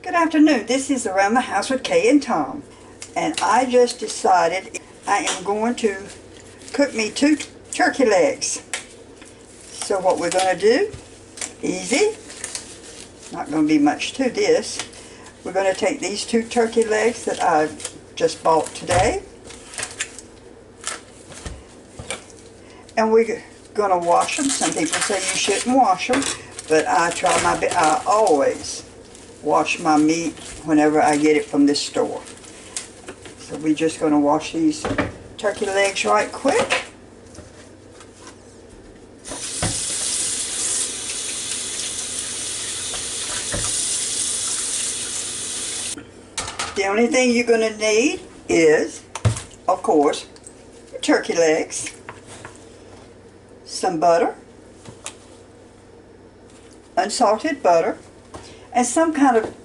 Good afternoon. This is Around the House with Kay and Tom. And I just decided I am going to cook me 2 turkey legs. So what we're going to do, easy, not going to be much to this. We're going to take these 2 turkey legs that I just bought today. And we're going to wash them. Some people say you shouldn't wash them, but I try my best. I always wash my meat whenever I get it from this store. So we're just going to wash these turkey legs right quick. The only thing you're going to need is, of course, your turkey legs, some butter, unsalted butter, and some kind of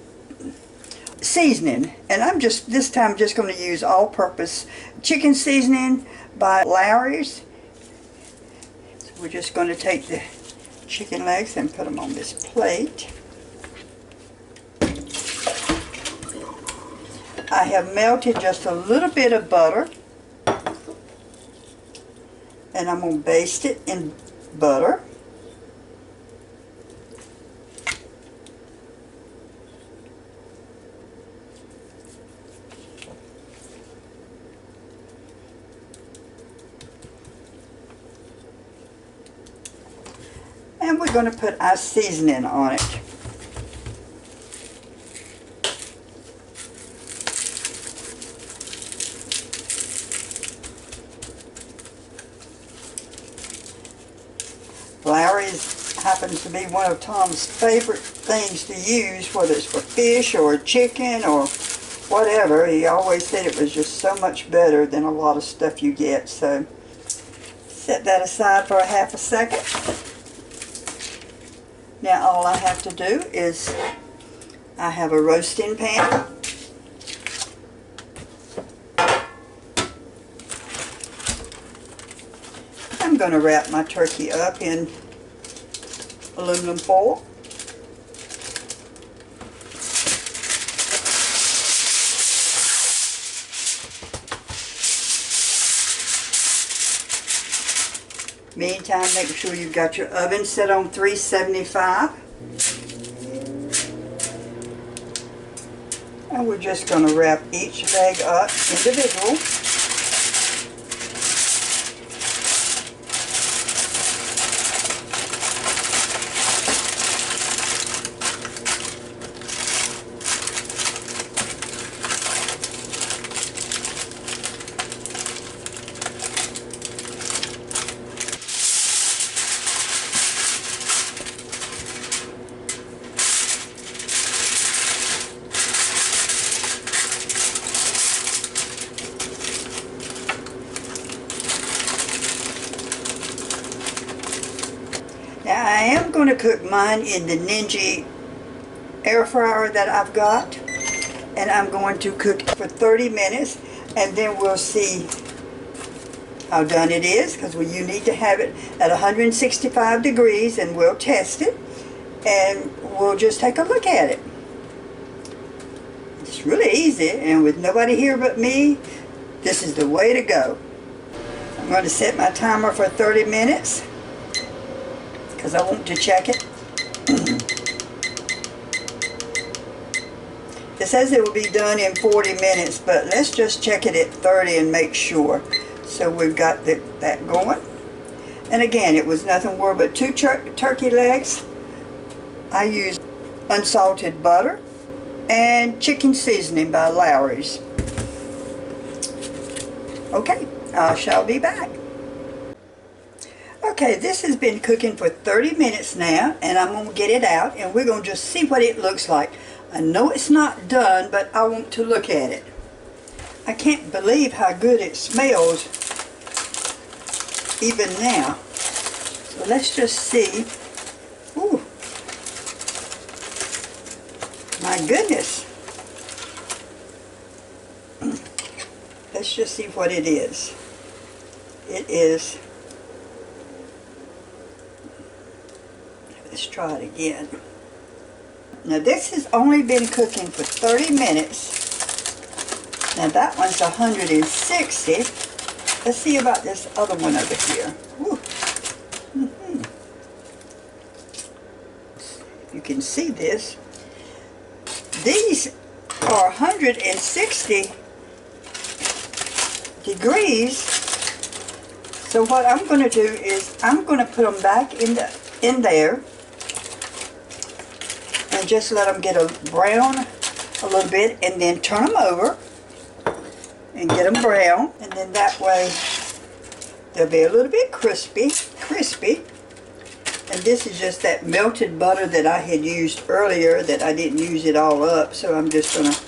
seasoning. And I'm just, this time, just going to use all-purpose chicken seasoning by Lawry's. So we're just going to take the chicken legs and put them on this plate. I have melted just a little bit of butter, and I'm going to baste it in butter. And we're going to put our seasoning on it. Lawry's happens to be one of Tom's favorite things to use, whether it's for fish or chicken or whatever. He always said it was just so much better than a lot of stuff you get. So set that aside for a half a second. Now all I have to do is, I have a roasting pan. I'm going to wrap my turkey up in aluminum foil. Meantime, make sure you've got your oven set on 375. And we're just going to wrap each leg up individual. Now I am going to cook mine in the Ninja air fryer that I've got, and I'm going to cook it for 30 minutes, and then we'll see how done it is, because you need to have it at 165 degrees, and we'll test it, and we'll just take a look at it. It's really easy, and with nobody here but me, this is the way to go. I'm going to set my timer for 30 minutes. Because I want to check it. It says it will be done in 40 minutes, but let's just check it at 30 and make sure. So we've got that going. And again, it was nothing more but 2 turkey legs. I used unsalted butter and chicken seasoning by Lawry's. Okay, I shall be back. Okay, this has been cooking for 30 minutes now, and I'm going to get it out, and we're going to just see what it looks like. I know it's not done, but I want to look at it. I can't believe how good it smells even now. So let's just see. Ooh. My goodness. Let's just see what it is. It is, let's try it again. Now this has only been cooking for 30 minutes. Now that one's 160. Let's see about this other one over here. You can see this. These are 160 degrees. So what I'm going to do is I'm going to put them back in there and just let them get a brown a little bit, and then turn them over and get them brown, and then that way they'll be a little bit crispy. And this is just that melted butter that I had used earlier that I didn't use it all up, so I'm just going to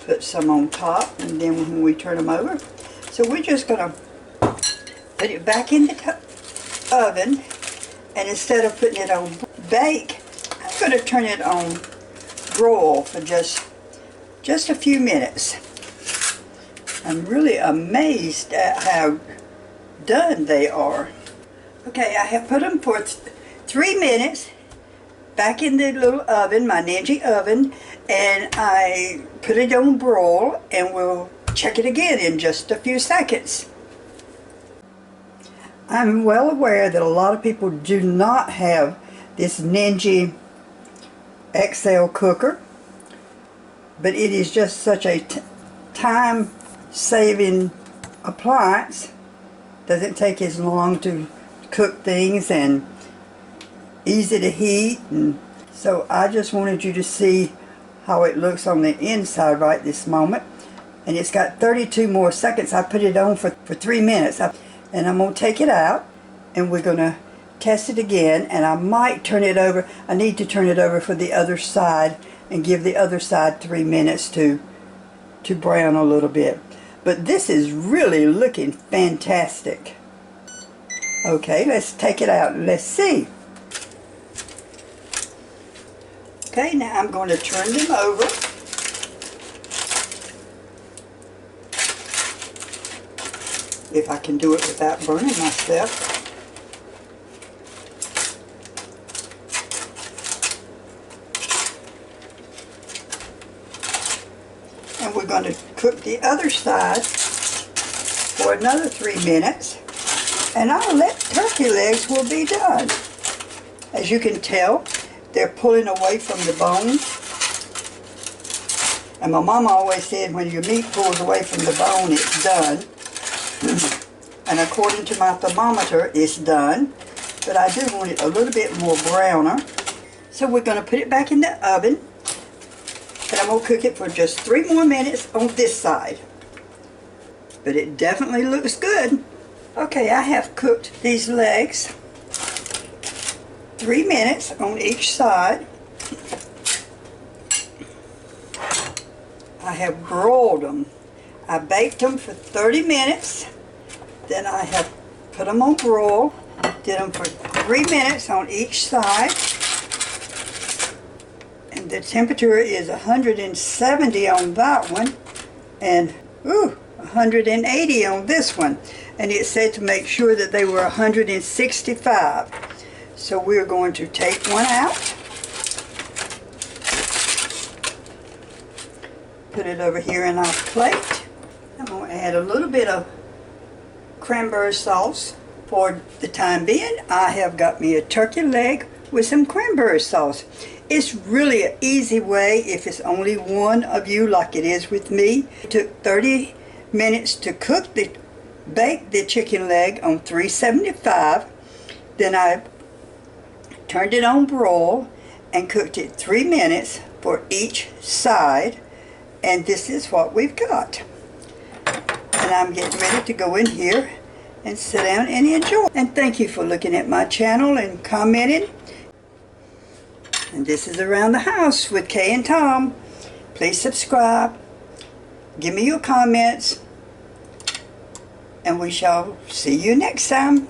put some on top, and then when we turn them over. So we're just going to put it back in the oven, and instead of putting it on bake, I'm going to turn it on broil for just a few minutes. I'm really amazed at how done they are. Okay, I have put them for 3 minutes back in the little oven, my Ninja oven, and I put it on broil, and we'll check it again in just a few seconds. I'm well aware that a lot of people do not have this Ninja XL cooker, but it is just such a time-saving appliance. Doesn't take as long to cook things and easy to heat, and so I just wanted you to see how it looks on the inside right this moment. And it's got 32 more seconds. I put it on for 3 minutes, and I'm going to take it out and we're going to test it again, and I might turn it over. I need to turn it over for the other side and give the other side 3 minutes to brown a little bit. But this is really looking fantastic. Okay, let's take it out and let's see. Okay, now I'm going to turn them over. If I can do it without burning myself. And we're going to cook the other side for another 3 minutes. And our turkey legs will be done. As you can tell, they're pulling away from the bones. And my mama always said when your meat pulls away from the bone, it's done. And according to my thermometer, it's done. But I do want it a little bit more browner. So we're going to put it back in the oven. And I'm going to cook it for just 3 more minutes on this side. But it definitely looks good. Okay, I have cooked these legs 3 minutes on each side. I have broiled them. I baked them for 30 minutes. Then I have put them on broil. Did them for 3 minutes on each side. And the temperature is 170 on that one. And 180 on this one. And it said to make sure that they were 165. So we're going to take one out. Put it over here in our plate. I'm going to add a little bit of cranberry sauce. For the time being, I have got me a turkey leg with some cranberry sauce. It's really an easy way if it's only one of you like it is with me. It took 30 minutes to bake the chicken leg on 375. Then I turned it on broil and cooked it 3 minutes for each side. And this is what we've got. And I'm getting ready to go in here and sit down and enjoy. And thank you for looking at my channel and commenting. And this is Around the House with Kay and Tom. Please subscribe. Give me your comments. And we shall see you next time.